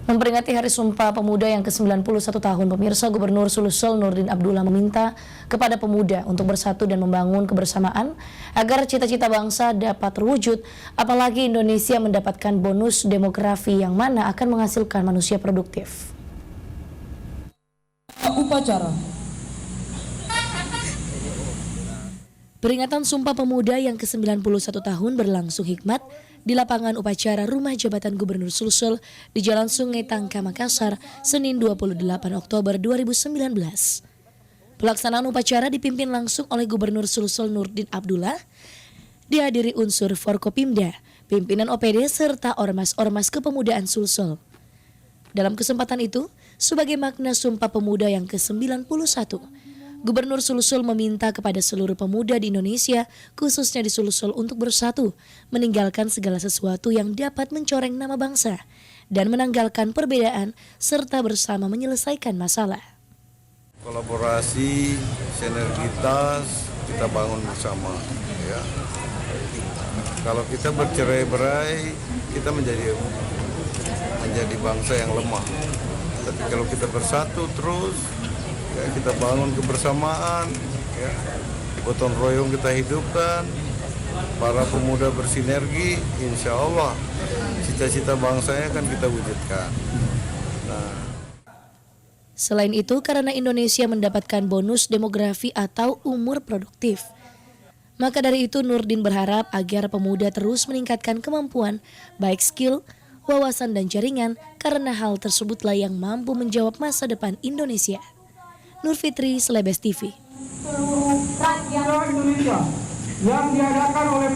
Memperingati Hari Sumpah Pemuda yang ke-91 tahun, pemirsa, Gubernur Sulsel Nurdin Abdullah meminta kepada pemuda untuk bersatu dan membangun kebersamaan agar cita-cita bangsa dapat terwujud, apalagi Indonesia mendapatkan bonus demografi yang mana akan menghasilkan manusia produktif. Upacara Peringatan Sumpah Pemuda yang ke-91 tahun berlangsung hikmat di lapangan upacara Rumah Jabatan Gubernur Sulsel di Jalan Sungai Tangka, Makassar, Senin 28 Oktober 2019. Pelaksanaan upacara dipimpin langsung oleh Gubernur Sulsel Nurdin Abdullah, dihadiri unsur Forkopimda, pimpinan OPD serta ormas-ormas kepemudaan Sulsel. Dalam kesempatan itu, sebagai makna Sumpah Pemuda yang ke-91, Gubernur Sulsel meminta kepada seluruh pemuda di Indonesia, khususnya di Sulsel, untuk bersatu, meninggalkan segala sesuatu yang dapat mencoreng nama bangsa, dan menanggalkan perbedaan, serta bersama menyelesaikan masalah. Kolaborasi, sinergitas, kita bangun bersama. Ya. Kalau kita bercerai-berai, kita menjadi bangsa yang lemah. Tapi kalau kita bersatu terus, ya, kita bangun kebersamaan, ya, gotong royong kita hidupkan, para pemuda bersinergi, insya Allah cita-cita bangsanya akan kita wujudkan. Selain itu, karena Indonesia mendapatkan bonus demografi atau umur produktif, maka dari itu Nurdin berharap agar pemuda terus meningkatkan kemampuan, baik skill, wawasan dan jaringan, karena hal tersebutlah yang mampu menjawab masa depan Indonesia. Nur Fitri, Celebes TV. seluruh rakyat Indonesia yang diadakan oleh